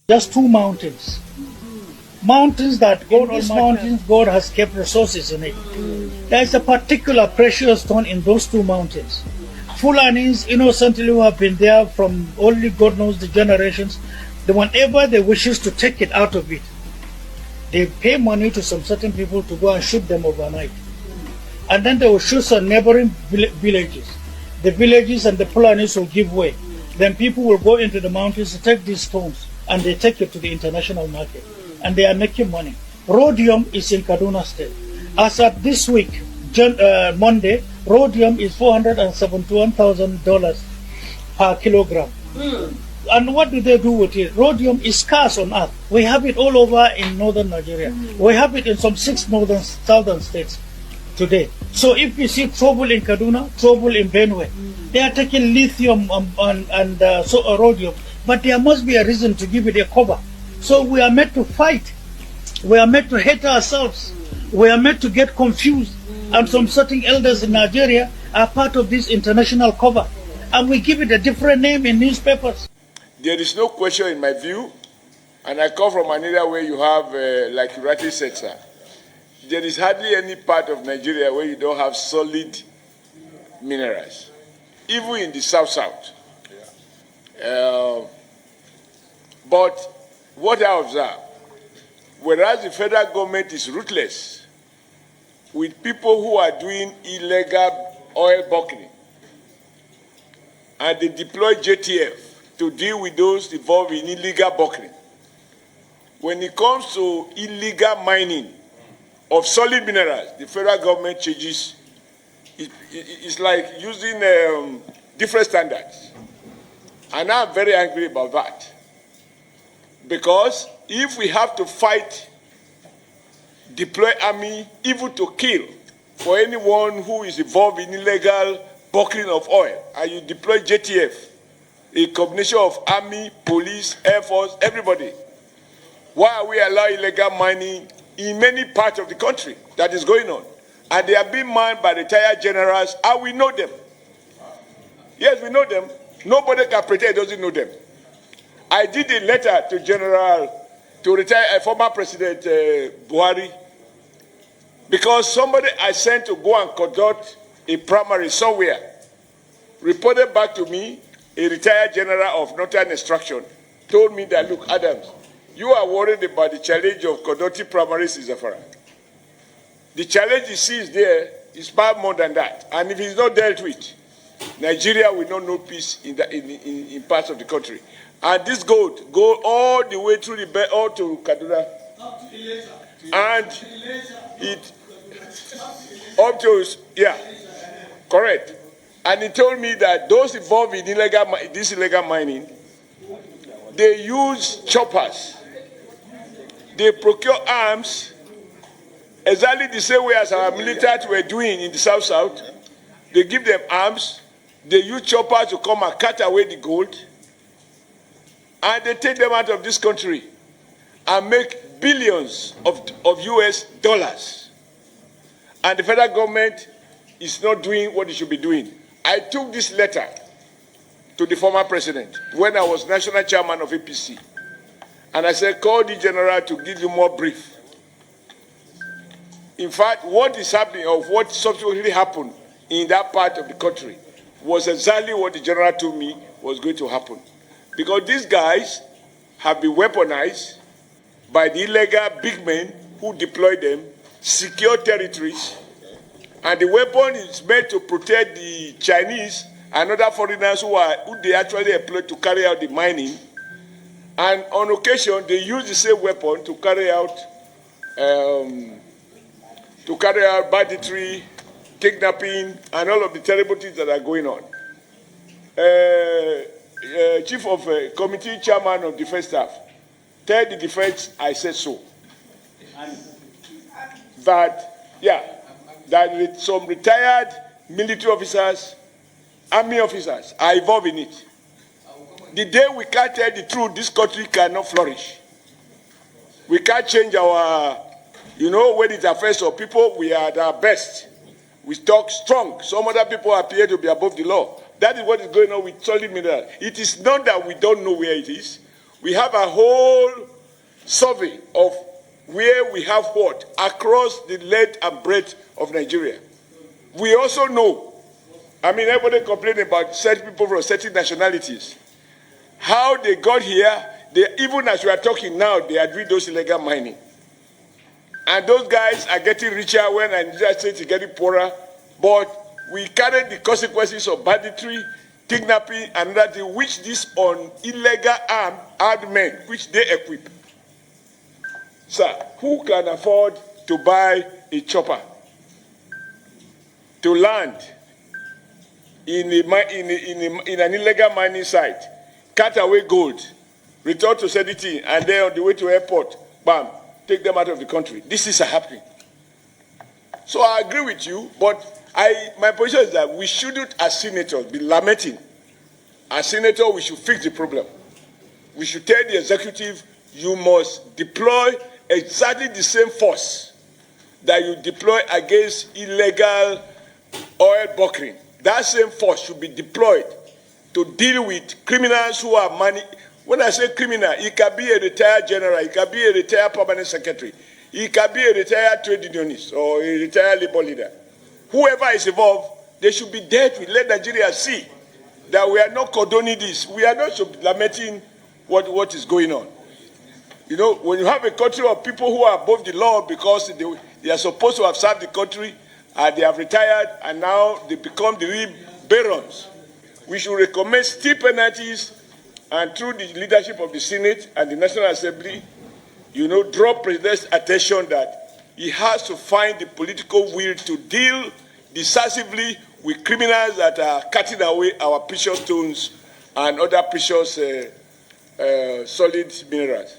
Just two mountains. Mountains that God, these mountains, God has kept resources in it. There is a particular precious stone in those two mountains. Fulanis innocently who have been there from only God knows the generations, whenever they wishes to take it out of it, they pay money to some certain people to go and shoot them overnight. And then they will shoot some neighboring villages. The villages and the Fulanis will give way. Then people will go into the mountains to take these stones and they take it to the international market. And they are making money. Rhodium is in Kaduna State. As of this week, Monday, rhodium is $471,000 per kilogram. And what do they do with it? Rhodium is scarce on earth. We have it all over in northern Nigeria. We have it in some 6 southern states today. So if you see trouble in Kaduna, trouble in Benue, they are taking lithium and rhodium. But there must be a reason to give it a cover. So we are meant to fight. We are meant to hate ourselves. We are meant to get confused. And some certain elders in Nigeria are part of this international cover. And we give it a different name in newspapers. There is no question in my view, and I come from an area where you have, like you rightly said, sir, there is hardly any part of Nigeria where you don't have solid minerals, even in the south-south. But what I observe, whereas the federal government is ruthless with people who are doing illegal oil buckling, and they deploy JTF to deal with those involved in illegal buckling. When it comes to illegal mining of solid minerals, the federal government changes. It's like using different standards. And I'm very angry about that. Because if we have to fight, deploy army, even to kill for anyone who is involved in illegal buckling of oil, and you deploy JTF, a combination of army, police, air force, everybody, why are we allowing illegal mining in many parts of the country that is going on? And they are being mined by retired generals, and we know them. Yes, we know them. Nobody can pretend doesn't know them. I did a letter to former President Buhari, because somebody I sent to go and conduct a primary somewhere reported back to me, a retired general of Northern Instruction, told me that, look, Adams, you are worried about the challenge of conducting primaries in Zamfara. The challenge you see is there is far more than that. And if it's not dealt with, Nigeria will not know peace in parts of the country. And this gold go all the way through the belt, all to Kaduna. And it, up to, yeah, correct. And he told me that those involved in this illegal mining, they use choppers. They procure arms exactly the same way as our military were doing in the South-South. They give them arms. They use choppers to come and cut away the gold. And they take them out of this country and make billions of US dollars. And the federal government is not doing what it should be doing. I took this letter to the former president when I was national chairman of APC. And I said, call the general to give you more brief. In fact, what is happening, or what subsequently happened in that part of the country, was exactly what the general told me was going to happen. Because these guys have been weaponized by the illegal big men who deploy them, secure territories, and the weapon is meant to protect the Chinese and other foreigners who they actually employ to carry out the mining. And on occasion, they use the same weapon to carry out banditry, kidnapping, and all of the terrible things that are going on. Chief of Committee Chairman of Defense Staff, tell the defense I said so. That some retired military officers, army officers are involved in it. The day we can't tell the truth, this country cannot flourish. We can't change our, when it affects our people, we are at our best. We talk strong. Some other people appear to be above the law. That is what is going on with solid mineral. It is not that we don't know where it is. We have a whole survey of where we have what across the length and breadth of Nigeria. We also know, I mean, everybody complaining about certain people from certain nationalities. How they got here, even as we are talking now, they are doing those illegal mining. And those guys are getting richer when Nigeria State is getting poorer. But we carry the consequences of banditry, kidnapping, and that which these on illegal armed men, which they equip. Sir, who can afford to buy a chopper to land in an illegal mining site, cut away gold, return to Sediti, and then on the way to airport, bam, take them out of the country? This is happening. So I agree with you, but my position is that we shouldn't, as senators, be lamenting. As senators, we should fix the problem. We should tell the executive, you must deploy exactly the same force that you deploy against illegal oil bunkering. That same force should be deployed to deal with criminals who are money. When I say criminal, it can be a retired general, it can be a retired permanent secretary, it can be a retired trade unionist or a retired labor leader. Whoever is involved, they should be dealt with. Let Nigeria see that we are not condoning this. We are not lamenting what is going on. You know, when you have a country of people who are above the law because they are supposed to have served the country, they have retired, and now they become the real barons, we should recommend steep penalties, and through the leadership of the Senate and the National Assembly, you know, draw President's attention that he has to find the political will to deal decisively with criminals that are cutting away our precious stones and other precious solid minerals.